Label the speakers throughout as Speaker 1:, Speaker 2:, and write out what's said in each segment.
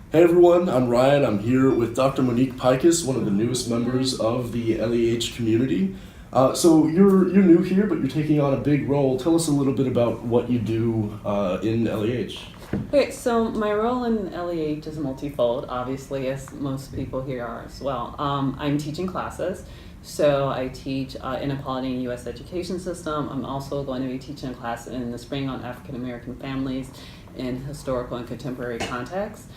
Speaker 1: Hey everyone, I'm Ryan. I'm here with Dr. Monique Pikus, one of the newest members of the LEH community. So you're new here, but you're taking on a big role. Tell us a little bit about what you do in LEH.
Speaker 2: Okay, so my role in LEH is multifold, obviously, as most people here are as well. I'm teaching classes, so I teach inequality in U.S. education system. I'm also going to be teaching a class in the spring on African American families in historical and contemporary context.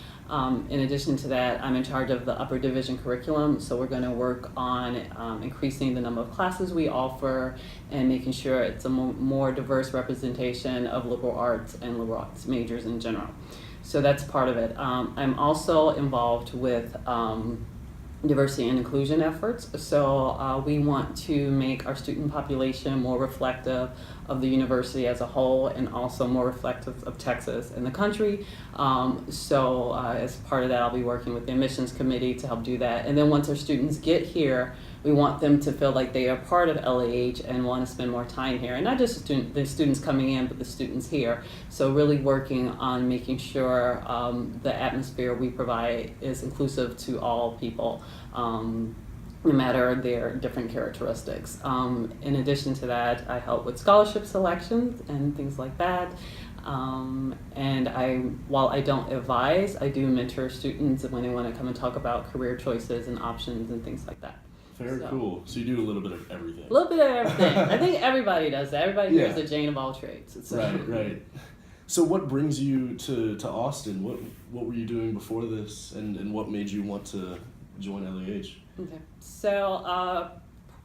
Speaker 2: In addition to that, I'm in charge of the upper division curriculum, so we're going to work on increasing the number of classes we offer and making sure it's a more diverse representation of liberal arts and liberal arts majors in general. So that's part of it. I'm also involved with diversity and inclusion efforts. So we want to make our student population more reflective of the university as a whole and also more reflective of Texas and the country. As part of that, I'll be working with the admissions committee to help do that. And then once our students get here, we want them to feel like they are part of LEH and want to spend more time here. And not just the students coming in, but the students here. So really working on making sure the atmosphere we provide is inclusive to all people, no matter their different characteristics. In addition to that, I help with scholarship selections and things like that. While I don't advise, I do mentor students when they want to come and talk about career choices and options and things like that.
Speaker 1: Very cool. So you do a little bit of everything.
Speaker 2: A little bit of everything. I think everybody does that. Everybody here is
Speaker 1: Yeah.
Speaker 2: a Jane of all trades.
Speaker 1: Right. So what brings you to Austin? What were you doing before this, and what made you want to join LEH?
Speaker 2: Okay. So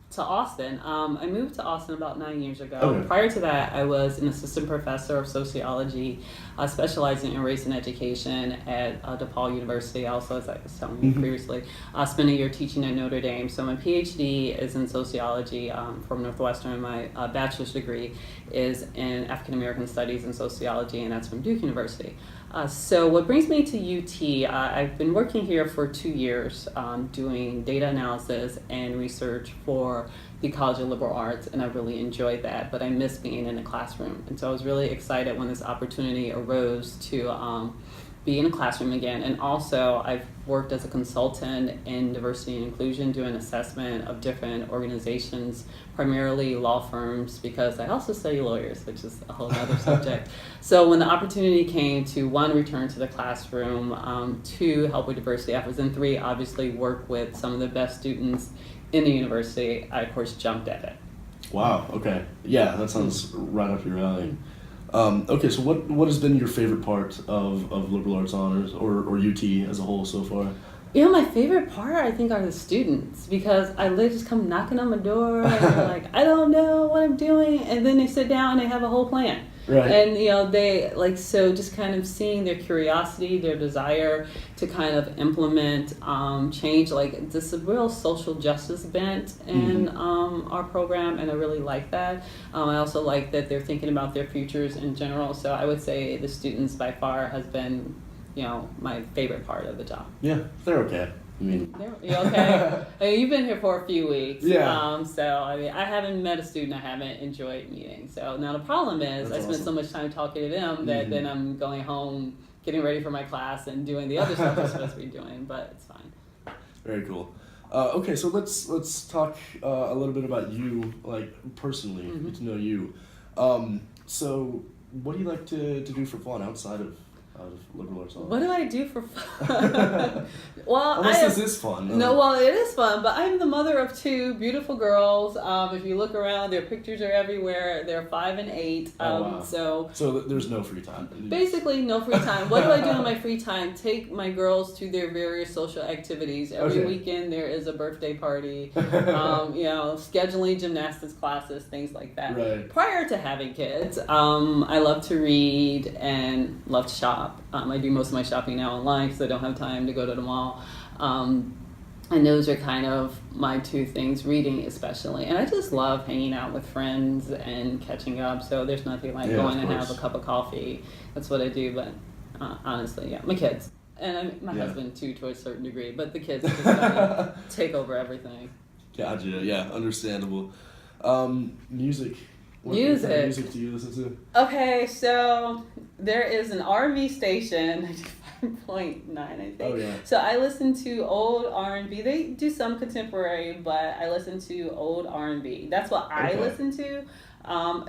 Speaker 2: to Austin, I moved to Austin about 9 years ago.
Speaker 1: Okay.
Speaker 2: Prior to that, I was an assistant professor of sociology, specializing in race and education at DePaul University. Also, as I was telling you previously, I spent a year teaching at Notre Dame. So my PhD is in sociology from Northwestern. My bachelor's degree is in African American Studies and Sociology, and that's from Duke University. So what brings me to UT, I've been working here for 2 years doing data analysis and research for the College of Liberal Arts, and I really enjoyed that, but I miss being in the classroom. And so I was really excited when this opportunity arose to be in a classroom again. And also I've worked as a consultant in diversity and inclusion, doing assessment of different organizations, primarily law firms, because I also study lawyers, which is a whole other subject. So when the opportunity came to, one, return to the classroom, two, help with diversity efforts, and three, obviously work with some of the best students in the university, I of course jumped at it.
Speaker 1: Wow. Okay. Yeah, that sounds right up your alley. Okay, so what has been your favorite part of liberal arts honors or UT as a whole so far?
Speaker 2: You know, my favorite part, I think, are the students, because I literally just come knocking on my door and they're like, I don't know what I'm doing, and then they sit down and they have a whole plan.
Speaker 1: Right.
Speaker 2: And they just kind of seeing their curiosity, their desire to kind of implement change, like this is a real social justice bent in our program, and I really like that. I also like that they're thinking about their futures in general. So I would say the students by far has been, my favorite part of the job.
Speaker 1: Yeah, they're okay. I mean,
Speaker 2: You okay? I mean, you've been here for a few weeks.
Speaker 1: Yeah.
Speaker 2: I haven't met a student I haven't enjoyed meeting. So now the problem is
Speaker 1: That's
Speaker 2: I spend
Speaker 1: awesome.
Speaker 2: so much time talking to them that then I'm going home, getting ready for my class and doing the other stuff I'm supposed to be doing, but it's fine.
Speaker 1: Very cool. Okay, so let's talk a little bit about you, like personally, get to know you. So what do you like to do for fun outside of liberal arts honors?
Speaker 2: What do I do for fun? Well,
Speaker 1: Unless this is fun.
Speaker 2: No, well, it is fun, but I'm the mother of two beautiful girls. If you look around, their pictures are everywhere. They're 5 and 8.
Speaker 1: Wow.
Speaker 2: So
Speaker 1: there's no free time.
Speaker 2: basically, no free time. What do I do in my free time? Take my girls to their various social activities. Every weekend there is a birthday party, scheduling gymnastics classes, things like that.
Speaker 1: Right.
Speaker 2: Prior to having kids, I love to read and love to shop. I do most of my shopping now online because I don't have time to go to the mall. And those are kind of my two things, reading especially. And I just love hanging out with friends and catching up. So there's nothing like going and have a cup of coffee. That's what I do. But honestly, yeah, my kids. And my husband too, to a certain degree. But the kids just take over everything.
Speaker 1: Gotcha. Yeah, understandable. Music. What kind of
Speaker 2: Music.
Speaker 1: music do you listen to?
Speaker 2: Okay, so there is an R&B station, 95.9, I think.
Speaker 1: Oh, yeah.
Speaker 2: So I listen to old R&B. They do some contemporary, but I listen to old R&B. That's what I
Speaker 1: Okay.
Speaker 2: listen to.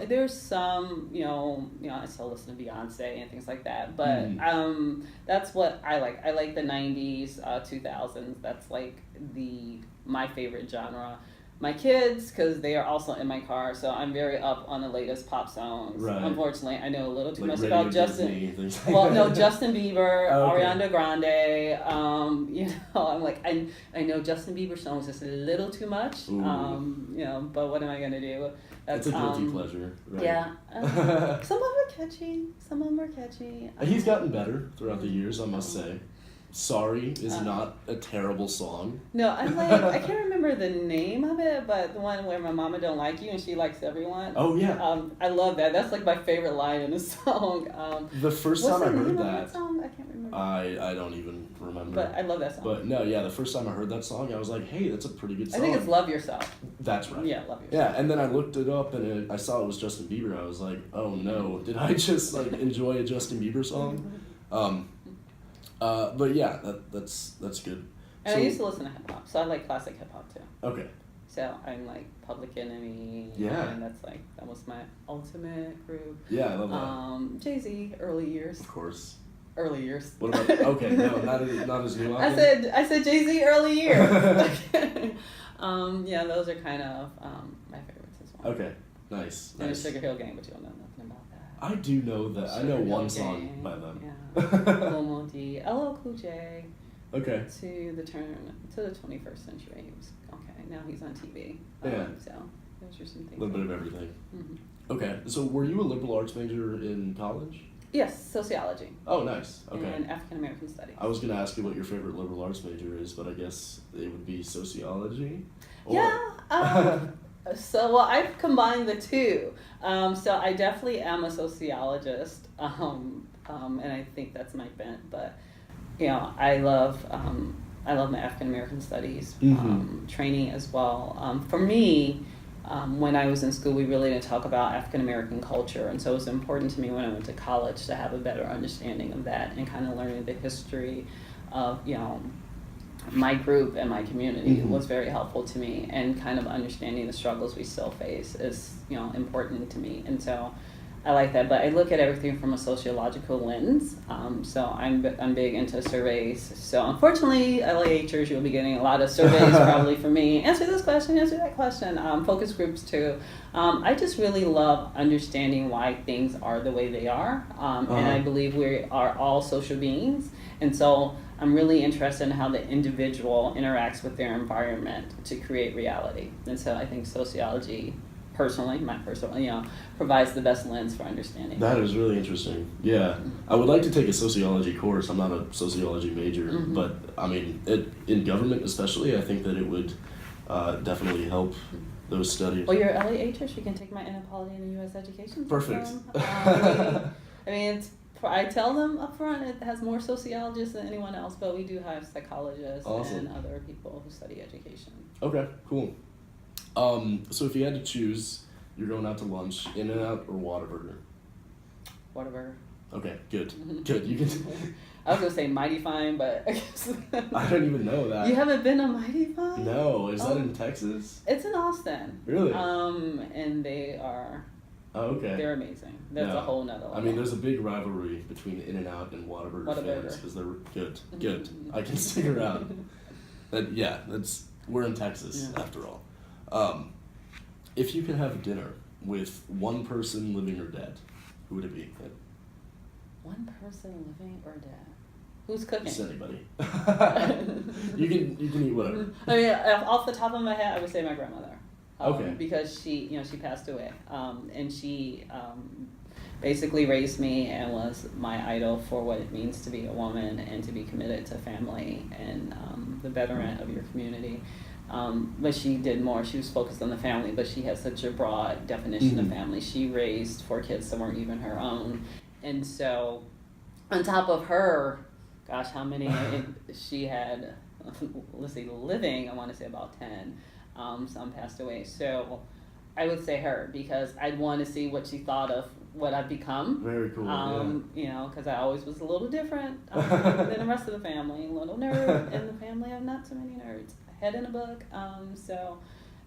Speaker 2: There's some, I still listen to Beyonce and things like that. But that's what I like. I like the 90s, 2000s. That's like my favorite genre. My kids, because they are also in my car, so I'm very up on the latest pop songs.
Speaker 1: Right.
Speaker 2: Unfortunately, I know a little too
Speaker 1: Like
Speaker 2: much
Speaker 1: Radio
Speaker 2: about Justin.
Speaker 1: Disney, things like
Speaker 2: Well, no,
Speaker 1: that.
Speaker 2: Justin Bieber,
Speaker 1: Oh, okay.
Speaker 2: Ariana Grande. I'm like, I know Justin Bieber songs just a little too much.
Speaker 1: Ooh.
Speaker 2: But what am I gonna do?
Speaker 1: It's a guilty pleasure, right?
Speaker 2: Yeah. Some of them are catchy. Some of them are catchy.
Speaker 1: He's gotten better throughout the years, I must say. Sorry is not a terrible song.
Speaker 2: No, I can't remember the name of it, but the one where my mama don't like you and she likes everyone.
Speaker 1: Oh, yeah.
Speaker 2: I love that. That's like my favorite line in the song.
Speaker 1: The first
Speaker 2: what's
Speaker 1: time I
Speaker 2: the
Speaker 1: heard
Speaker 2: name of
Speaker 1: that,
Speaker 2: song? I can't remember.
Speaker 1: I don't even remember.
Speaker 2: But I love that song.
Speaker 1: But no, yeah, the first time I heard that song, I was like, hey, that's a pretty good song.
Speaker 2: I think it's Love Yourself.
Speaker 1: That's right.
Speaker 2: Yeah, Love Yourself.
Speaker 1: Yeah, and then I looked it up and I saw it was Justin Bieber. I was like, oh no, did I just like enjoy a Justin Bieber song? But yeah, that's good.
Speaker 2: And
Speaker 1: So-
Speaker 2: I used to listen to hip hop, so I like classic hip hop too.
Speaker 1: Okay.
Speaker 2: So I'm like Public Enemy.
Speaker 1: Yeah.
Speaker 2: And that was my ultimate group.
Speaker 1: Yeah, I love that.
Speaker 2: Jay-Z, early years.
Speaker 1: Of course.
Speaker 2: Early years.
Speaker 1: What about okay? No, not as new.
Speaker 2: I said Jay-Z early years. Yeah, those are kind of my favorites as well.
Speaker 1: Okay, nice.
Speaker 2: And the
Speaker 1: Nice.
Speaker 2: Sugar Hill Gang, but you don't know nothing about that.
Speaker 1: I do know that. I know
Speaker 2: Sugar Hill
Speaker 1: one song
Speaker 2: Gang,
Speaker 1: by them.
Speaker 2: Yeah. Lil Monty, LL Cool J.
Speaker 1: Okay.
Speaker 2: To the 21st century. He was okay. Now he's on TV.
Speaker 1: Yeah.
Speaker 2: So those are some things.
Speaker 1: A little bit of everything.
Speaker 2: Mm-hmm.
Speaker 1: Okay, so were you a liberal arts major in college?
Speaker 2: Yes, sociology.
Speaker 1: Oh, nice. Okay.
Speaker 2: And African American studies.
Speaker 1: I was going to ask you what your favorite liberal arts major is, but I guess it would be sociology.
Speaker 2: Yeah. So I've combined the two. So I definitely am a sociologist, and I think that's my bent. But I love my African American studies training as well. For me, when I was in school, we really didn't talk about African American culture, and so it was important to me when I went to college to have a better understanding of that and kind of learning the history of my group and my community was very helpful to me, and kind of understanding the struggles we still face is important to me, and so I like that. But I look at everything from a sociological lens. So I'm big into surveys. So unfortunately, LAHers, you'll be getting a lot of surveys probably from me. Answer this question, answer that question. Focus groups too. I just really love understanding why things are the way they are. And I believe we are all social beings. And so I'm really interested in how the individual interacts with their environment to create reality. And so I think sociology, personally, provides the best lens for understanding.
Speaker 1: That is really interesting. Yeah. I would like to take a sociology course. I'm not a sociology major, but I mean, in government especially, I think that it would definitely help those studies.
Speaker 2: Well, you're LAHers, you can take my inequality in the U.S. education system.
Speaker 1: Perfect.
Speaker 2: I mean, I tell them up front it has more sociologists than anyone else, but we do have psychologists and other people who study education.
Speaker 1: Okay, cool. So if you had to choose, you're going out to lunch, In-N-Out or Whataburger?
Speaker 2: Whataburger.
Speaker 1: Okay, good. Good. You can.
Speaker 2: I was gonna say Mighty Fine, but I guess
Speaker 1: I don't even know that.
Speaker 2: You haven't been to Mighty Fine?
Speaker 1: No, is that in Texas?
Speaker 2: It's in Austin.
Speaker 1: Really?
Speaker 2: And they are.
Speaker 1: Oh, okay.
Speaker 2: They're amazing. That's a whole nother level.
Speaker 1: I mean, there's a big rivalry between In-N-Out and Whataburger fans because they're good. Good. I can stick around. We're in Texas after all. If you could have dinner with one person living or dead, who would it be?
Speaker 2: One person living or dead? Who's cooking?
Speaker 1: Just anybody. you can eat whatever.
Speaker 2: I mean, off the top of my head, I would say my grandmother.
Speaker 1: Okay.
Speaker 2: Because she passed away, and she basically raised me and was my idol for what it means to be a woman and to be committed to family and the betterment of your community. But she did more. She was focused on the family, but she had such a broad definition of family. She raised 4 kids that weren't even her own. And so on top of her, gosh, how many she had, let's see, living, I want to say about 10. Some passed away. So I would say her, because I'd want to see what she thought of what I've become.
Speaker 1: Very cool.
Speaker 2: You know, because I always was a little different than the rest of the family. A little nerd in the family. I have not so many nerds. A head in a book. So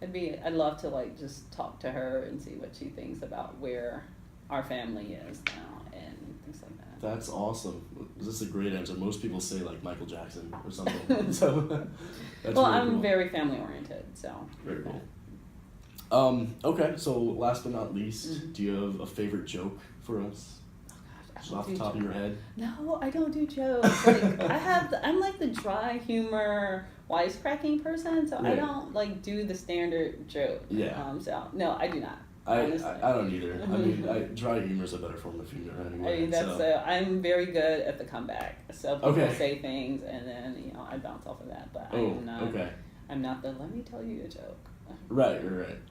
Speaker 2: I'd love to like just talk to her and see what she thinks about where our family is now and things like that.
Speaker 1: That's awesome. This is a great answer. Most people say like Michael Jackson or something. So that's
Speaker 2: Well,
Speaker 1: really
Speaker 2: I'm
Speaker 1: cool.
Speaker 2: very family oriented, so.
Speaker 1: Very cool. Okay, so last but not least, do you have a favorite joke for us? Just off the top of your head?
Speaker 2: No, I don't do jokes. Like I'm like the dry humor, wisecracking person, so I
Speaker 1: Right.
Speaker 2: don't like do the standard joke.
Speaker 1: Yeah.
Speaker 2: So no, I do not.
Speaker 1: I
Speaker 2: Honestly.
Speaker 1: don't either. I mean, dry humor is a better form of humor anyway.
Speaker 2: I mean, I'm very good at the comeback. So people
Speaker 1: Okay.
Speaker 2: say things, and then I bounce off of that. But
Speaker 1: Oh,
Speaker 2: I'm not.
Speaker 1: okay.
Speaker 2: I'm not the. Let me tell you a joke.
Speaker 1: Right.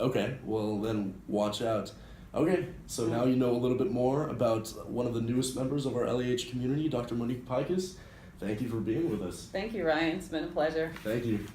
Speaker 1: Okay, well then watch out. Okay, so now you know a little bit more about one of the newest members of our LEH community, Dr. Monique Pikus. Thank you for being with us.
Speaker 2: Thank you, Ryan. It's been a pleasure.
Speaker 1: Thank you.